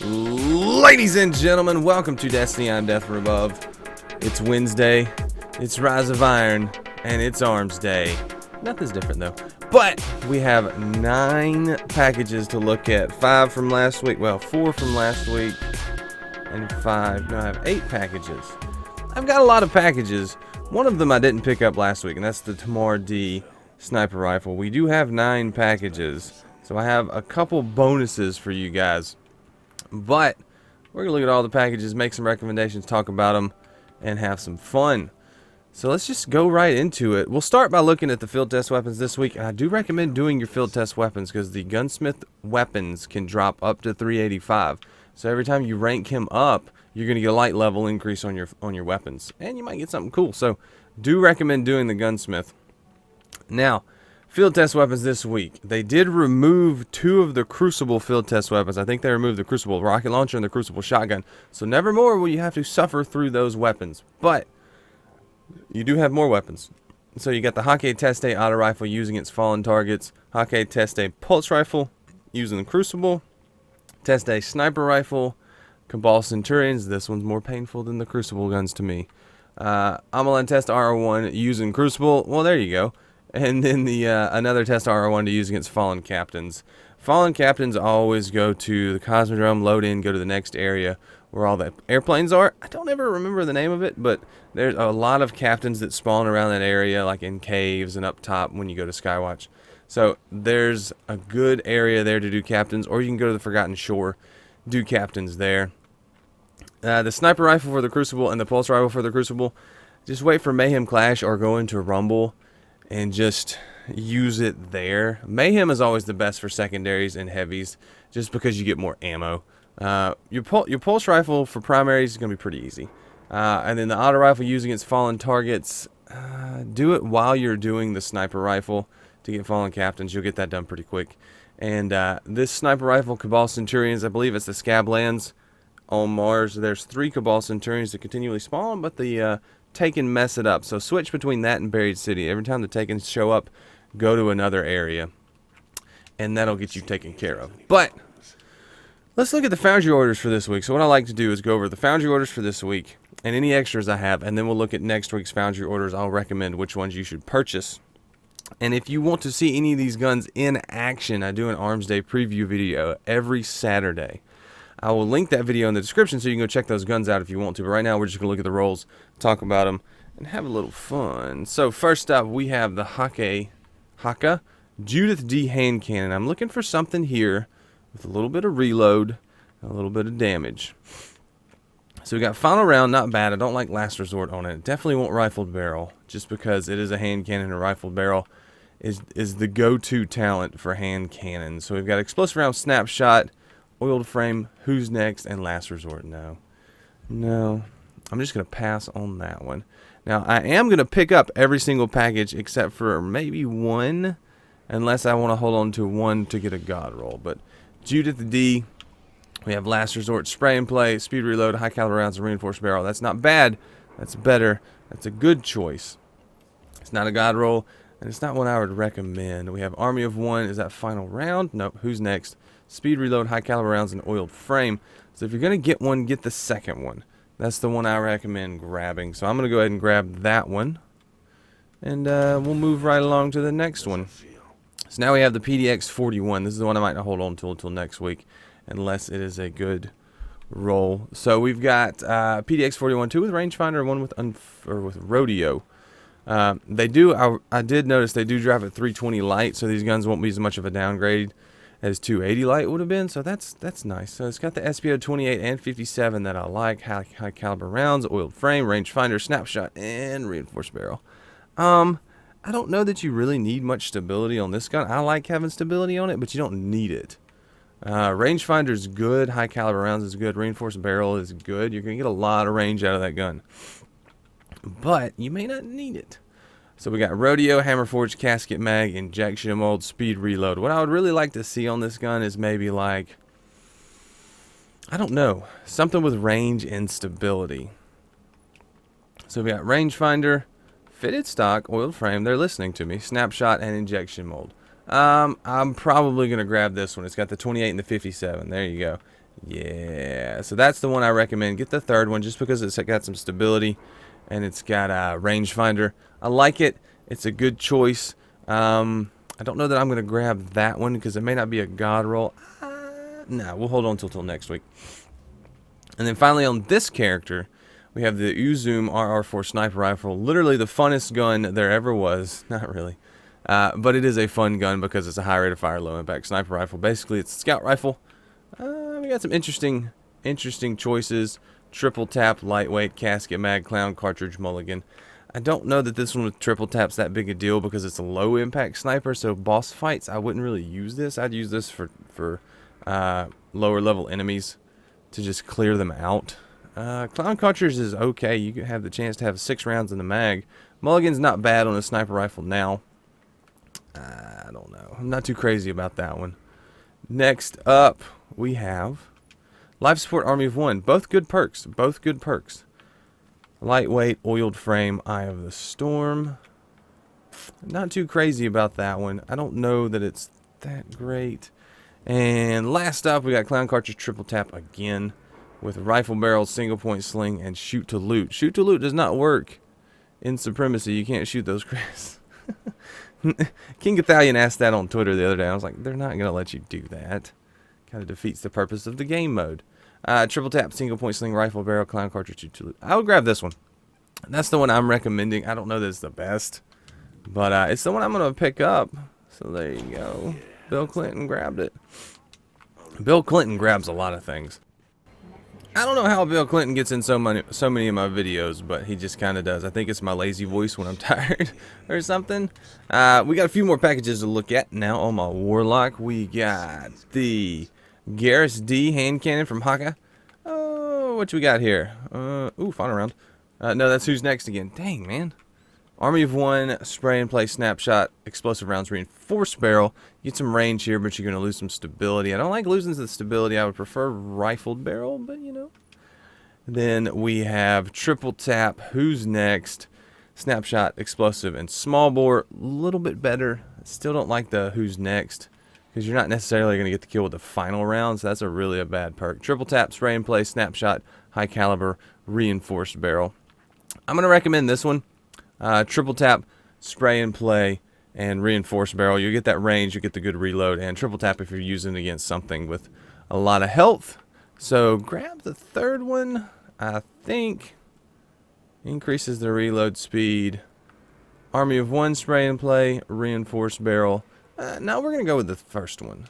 Ladies and gentlemen, welcome to Destiny. I'm Death from Above. It's Wednesday, it's Rise of Iron, and it's Armsday. Nothing's different though. But we have 9 packages to look at. 5 from last week, well, 4 from last week, and 5. No, I have 8 packages. I've got a lot of packages. One of them I didn't pick up last week, and that's the Tamar-D sniper rifle. We do have 9 packages, so I have a couple bonuses for you guys. But we're going to look at all the packages, make some recommendations, talk about them, and have some fun. So let's just go right into it. We'll start by looking at the field test weapons this week. And I do recommend doing your field test weapons because the gunsmith weapons can drop up to 385. So every time you rank him up, you're going to get a light level increase on your weapons. And you might get something cool. So do recommend doing the gunsmith. Now, field test weapons this week. They did remove 2 of the Crucible field test weapons. I think they removed the Crucible rocket launcher and the Crucible shotgun. So never more will you have to suffer through those weapons. But you do have more weapons. So you got the Hakke Teste auto rifle using its fallen targets. Hakke Teste pulse rifle using the Crucible. Teste sniper rifle. Cabal Centurions. This one's more painful than the Crucible guns to me. Omolon Test RR1 using Crucible. Well, there you go. And then the another test RR1 to use against fallen captains. Fallen captains always go to the Cosmodrome, load in, go to the next area where all the airplanes are. I don't ever remember the name of it, but there's a lot of captains that spawn around that area, like in caves and up top when you go to Skywatch. So there's a good area there to do captains, or you can go to the Forgotten Shore, do captains there. The sniper rifle for the Crucible and the pulse rifle for the Crucible, just wait for Mayhem Clash or go into Rumble and just use it there. Mayhem is always the best for secondaries and heavies, just because you get more ammo. Your pulse rifle for primaries is going to be pretty easy. And then the auto rifle using its fallen targets, do it while you're doing the sniper rifle to get fallen captains. You'll get that done pretty quick. And this sniper rifle, Cabal Centurions, I believe it's the Scablands on Mars. There's 3 Cabal Centurions that continually spawn, but the Taken mess it up. So switch between that and Buried City. Every time the Taken show up, go to another area, and that'll get you taken care of. But let's look at the Foundry Orders for this week. So what I like to do is go over the Foundry Orders for this week and any extras I have, and then we'll look at next week's Foundry Orders. I'll recommend which ones you should purchase. And if you want to see any of these guns in action, I do an Armsday preview video every Saturday. I will link that video in the description so you can go check those guns out if you want to. But right now we're just going to look at the rolls, talk about them, and have a little fun. So first up we have the Hakke Judith-D hand cannon. I'm looking for something here with a little bit of reload and a little bit of damage. So we got final round, not bad. I don't like last resort on it. Definitely want rifled barrel, just because it is a hand cannon and rifled barrel is the go-to talent for hand cannons. So we've got explosive round, snapshot, oiled frame, who's next, and last resort. No, I'm just going to pass on that one. Now, I am going to pick up every single package except for maybe one, unless I want to hold on to one to get a god roll. But Judith-D, we have last resort, spray and play, speed reload, high caliber rounds, and reinforced barrel. That's not bad. That's better. That's a good choice. It's not a god roll, and it's not one I would recommend. We have Army of One. Is that final round? Nope. Who's next? Speed reload, high caliber rounds, and oiled frame. So if you're going to get one, get the second one. That's the one I recommend grabbing. So I'm going to go ahead and grab that one. And we'll move right along to the next one. So now we have the PDX-41. This is the one I might not hold on to until next week, unless it is a good roll. So we've got PDX-41, 2 with rangefinder, 1 with rodeo. I did notice they do drive at 320 light, so these guns won't be as much of a downgrade as 280 light would have been, so that's nice. So it's got the SPO 28 and 57 that I like, high caliber rounds, oiled frame, rangefinder, snapshot, and reinforced barrel. I don't know that you really need much stability on this gun. I like having stability on it, but you don't need it. Rangefinder is good, high caliber rounds is good, reinforced barrel is good. You're gonna get a lot of range out of that gun, but you may not need it. So we got rodeo, hammer forge, casket mag, injection mold, speed reload. What I would really like to see on this gun is maybe like, I don't know, something with range and stability. So we got rangefinder, fitted stock, oiled frame. They're listening to me. Snapshot and injection mold. I'm probably gonna grab this one. It's got the 28 and the 57. There you go. Yeah, so that's the one I recommend. Get the third one just because it's got some stability and it's got a rangefinder. I like it. It's a good choice. I don't know that I'm going to grab that one because it may not be a god roll. Nah, we'll hold on till next week. And then finally on this character, we have the Uzume RR4 sniper rifle. Literally the funnest gun there ever was. Not really. But it is a fun gun because it's a high rate of fire, low impact sniper rifle. Basically, it's a scout rifle. We got some interesting choices. Triple tap, lightweight, casket mag, clown cartridge, mulligan. I don't know that this one with triple tap's that big a deal because it's a low impact sniper. So boss fights, I wouldn't really use this. I'd use this for lower level enemies to just clear them out. Clown cartridge is okay. You can have the chance to have 6 rounds in the mag. Mulligan's not bad on a sniper rifle now. I don't know. I'm not too crazy about that one. Next up, we have Life Support Army of One. Both good perks. Both good perks. Lightweight, oiled frame, Eye of the Storm. Not too crazy about that one. I don't know that it's that great. And last up, we got Clown Cartridge Triple Tap again with Rifle Barrel, Single Point Sling, and Shoot to Loot. Shoot to Loot does not work in Supremacy. You can't shoot those crits. King Gathalion asked that on Twitter the other day. I was like, they're not going to let you do that. Kind of defeats the purpose of the game mode. Triple tap, single point sling, rifle barrel, clown cartridge, shoot to loot. I would grab this one. That's the one I'm recommending. I don't know that it's the best, but it's the one I'm going to pick up. So there you go. Bill Clinton grabbed it. Bill Clinton grabs a lot of things. I don't know how Bill Clinton gets in so many of my videos, but he just kind of does. I think it's my lazy voice when I'm tired or something. We got a few more packages to look at now on my Warlock. We got the Gaheris-D hand cannon from Hakke. Oh, what we got here? Ooh, final round. No, that's who's next again. Dang, man. Army of One, spray and play snapshot, explosive rounds, reinforced barrel. You get some range here, but you're going to lose some stability. I don't like losing the stability. I would prefer rifled barrel, but you know. Then we have triple tap, who's next, snapshot, explosive, and small bore. A little bit better. Still don't like the who's next because you're not necessarily going to get the kill with the final round, so that's a bad perk. Triple tap, spray and play, snapshot, high caliber, reinforced barrel. I'm going to recommend this one. Triple tap, spray and play, and reinforced barrel. You get that range, you get the good reload, and triple tap if you're using it against something with a lot of health. So grab the third one. I think increases the reload speed. Army of One, spray and play, reinforced barrel. Now we're gonna go with the first one.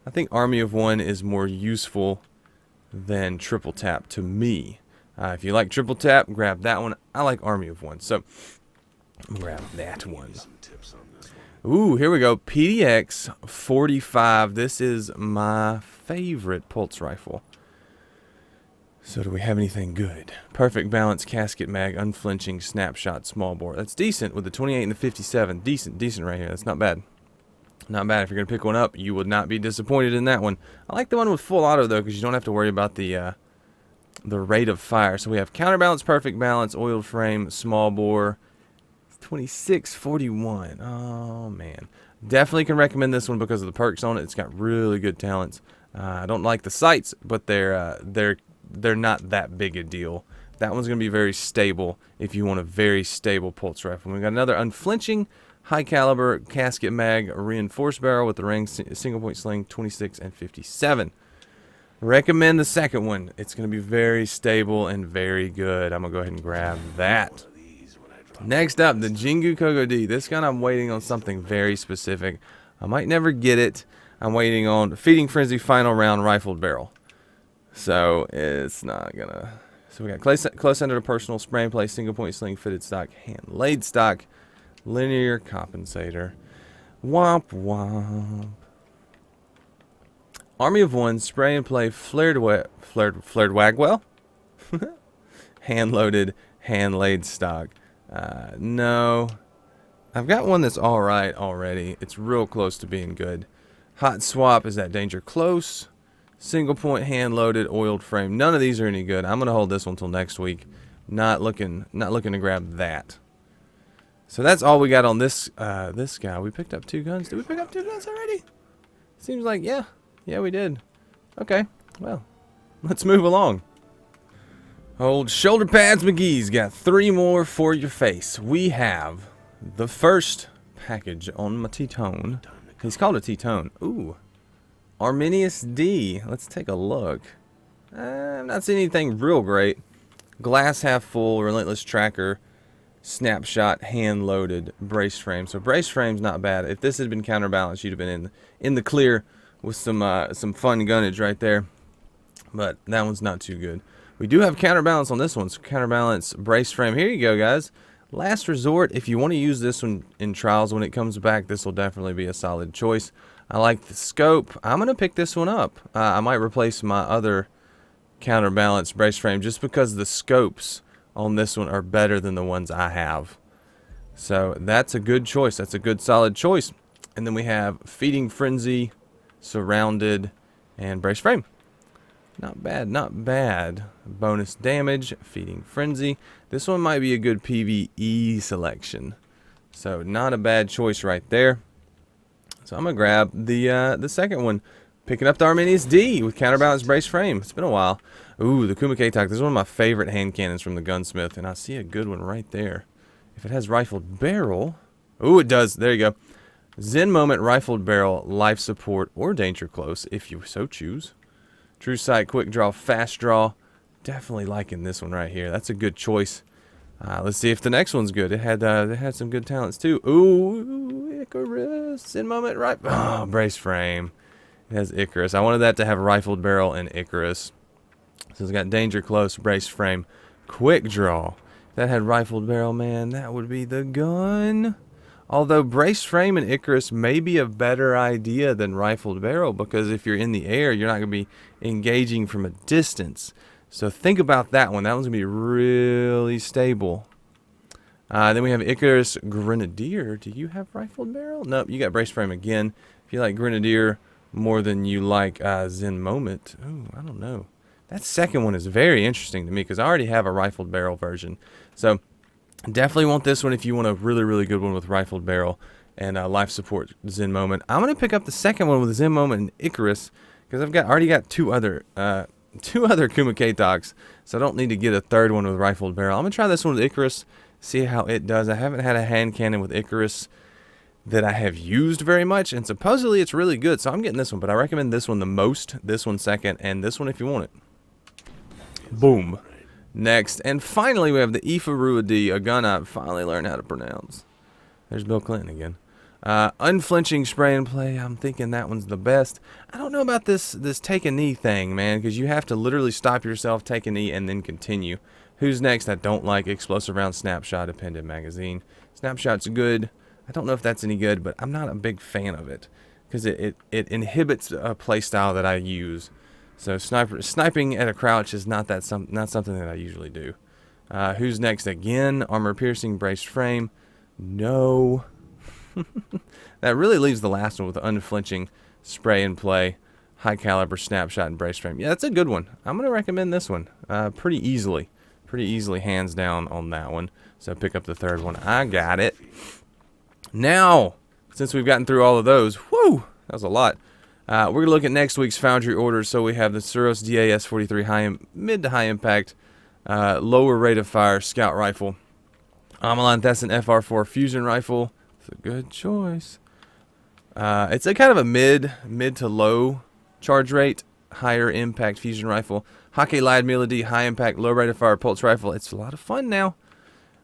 I think Army of One is more useful than triple tap to me. If you like triple tap, grab that one. I like Army of One, so I'm gonna grab that one. Ooh, here we go. PDX-45. This is my favorite pulse rifle. So do we have anything good? Perfect balance, casket mag, unflinching, snapshot, small bore. That's decent with the 28 and the 57. Decent right here. That's not bad. Not bad. If you're gonna pick one up, you would not be disappointed in that one. I like the one with full auto though, because you don't have to worry about the rate of fire. So we have counterbalance, perfect balance, oiled frame, small bore, 2641. Oh man, definitely can recommend this one because of the perks on it. It's got really good talents. I don't like the sights, but they're not that big a deal. That one's gonna be very stable if you want a very stable pulse rifle. We got another unflinching, high caliber, casket mag, reinforced barrel with the ring, single point sling, 26 and 57. Recommend the second one. It's going to be very stable and very good. I'm going to go ahead and grab that. Next up, the Jingukogo-D. This gun I'm waiting on something very specific. I might never get it. I'm waiting on Feeding Frenzy final round rifled barrel. So it's not going to... So we got close under to personal, spray and play, single point sling, fitted stock, hand laid stock, linear compensator. Womp womp. Army of One, spray and play, flared wagwell, hand loaded, hand laid stock. No, I've got one that's all right already. It's real close to being good. Hot swap, is that danger close? Single point, hand loaded, oiled frame. None of these are any good. I'm gonna hold this one till next week. Not looking to grab that. So that's all we got on this this guy. We picked up 2 guns. Did we pick up 2 guns already? Seems like yeah, we did. Okay, well, let's move along. Old shoulder pads McGee's got 3 more for your face. We have the first package on my T-Tone. He's called a T-Tone. Ooh. Arminius-D. Let's take a look. I'm not seeing anything real great. Glass half full, relentless tracker, snapshot, hand-loaded brace frame. So brace frame's not bad. If this had been counterbalanced, you'd have been in the clear with some fun gunnage right there. But that one's not too good. We do have counterbalance on this one. So counterbalance brace frame. Here you go, guys. Last resort. If you want to use this one in trials when it comes back, this will definitely be a solid choice. I like the scope. I'm going to pick this one up. I might replace my other counterbalance brace frame just because the scopes on this one are better than the ones I have. So that's a good choice. That's a good solid choice. And then we have Feeding Frenzy, Surrounded, and brace frame. Not bad, not bad. Bonus damage, Feeding Frenzy. This one might be a good PvE selection. So not a bad choice right there. So I'm going to grab the second one. Picking up the Arminius-D with counterbalance brace frame. It's been a while. Ooh, the Kumakatok. This is one of my favorite hand cannons from the gunsmith. And I see a good one right there. If it has rifled barrel. Ooh, it does. There you go. Zen Moment, rifled barrel, life support, or danger close if you so choose. True sight, quick draw, fast draw. Definitely liking this one right here. That's a good choice. Let's see if the next one's good. It had some good talents too. Ooh, Icarus. In moment, right. Oh, brace frame. It has Icarus. I wanted that to have rifled barrel and Icarus. So it's got danger close, brace frame, quick draw. If that had rifled barrel, man, that would be the gun. Although brace frame and Icarus may be a better idea than rifled barrel because if you're in the air, you're not going to be engaging from a distance. So think about that one. That one's going to be really stable. Then we have Icarus Grenadier. Do you have rifled barrel? Nope, you got brace frame again. If you like Grenadier more than you like Zen Moment, ooh, I don't know. That second one is very interesting to me because I already have a rifled barrel version. So definitely want this one if you want a really, really good one with rifled barrel and life support Zen Moment. I'm going to pick up the second one with Zen Moment and Icarus because I've already got two other Kumakatoks, so I don't need to get a third one with rifled barrel. I'm going to try this one with Icarus, see how it does. I haven't had a hand cannon with Icarus that I have used very much, and supposedly it's really good, so I'm getting this one, but I recommend this one the most, this one second, and this one if you want it. Boom. Next, and finally we have the Aoife Rua-D, a gun I finally learned how to pronounce. There's Bill Clinton again. Unflinching spray and play, I'm thinking that one's the best. I don't know about this take a knee thing, man, because you have to literally stop yourself, take a knee, and then continue. Who's next? I don't like explosive round snapshot appended magazine. Snapshot's good. I don't know if that's any good, but I'm not a big fan of it because it inhibits a play style that I use. So sniping at a crouch is not something that I usually do. Who's next again? Armor piercing, braced frame. No. That really leaves the last one with unflinching spray and play, high caliber snapshot and braced frame. Yeah, that's a good one. I'm going to recommend this one pretty easily. Pretty easily, hands down on that one. So pick up the third one. I got it. Now, since we've gotten through all of those, whoo, that was a lot. We're going to look at next week's Foundry Orders. So we have the Suros DAS-43 mid to high impact, lower rate of fire scout rifle. Omolon FR4 fusion rifle. It's a good choice. It's a kind of a mid to low charge rate, higher impact fusion rifle. Hakke Arminius-D high impact, low rate of fire pulse rifle. It's a lot of fun now.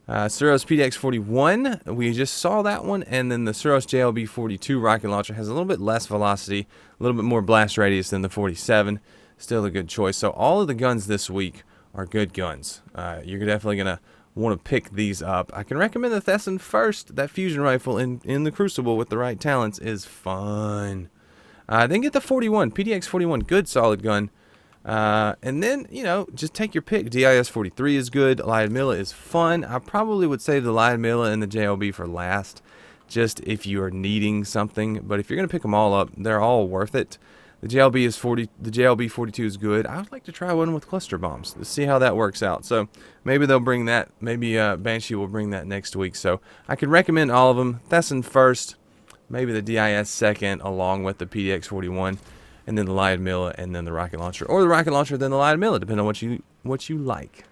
Suros PDX-41, we just saw that one, and then the Suros JLB-42 rocket launcher has a little bit less velocity, a little bit more blast radius than the 47. Still a good choice. So all of the guns this week are good guns. You're definitely going to want to pick these up. I can recommend the Thesson first. That fusion rifle in the Crucible with the right talents is fun. Then get the 41, PDX-41, good solid gun. And then, you know, just take your pick. DIS-43 is good. Liad-Milla is fun. I probably would save the Liad-Milla and the JLB for last, just if you are needing something. But if you're going to pick them all up, they're all worth it. The JLB-42 is good. I would like to try one with cluster bombs to see how that works out. So maybe they'll bring that. Maybe Banshee will bring that next week. So I could recommend all of them. Thesson first, maybe the DIS second, along with the PDX-41. and then the Lion Mill, and then the rocket launcher, or the rocket launcher, then the Lion Mill, depending on what you like.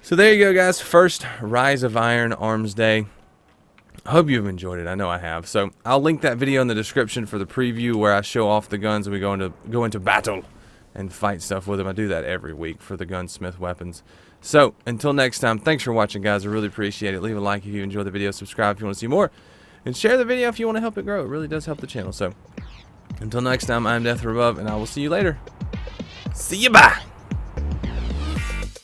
So there you go, guys. First Rise of Iron Armsday. I hope you've enjoyed it. I know I have. So I'll link that video in the description for the preview where I show off the guns and we go into battle and fight stuff with them. I do that every week for the gunsmith weapons. So until next time, thanks for watching, guys. I really appreciate it. Leave a like if you enjoyed the video. Subscribe if you want to see more, and share the video if you want to help it grow. It really does help the channel. So until next time, I'm Death from Above, and I will see you later. See you, bye.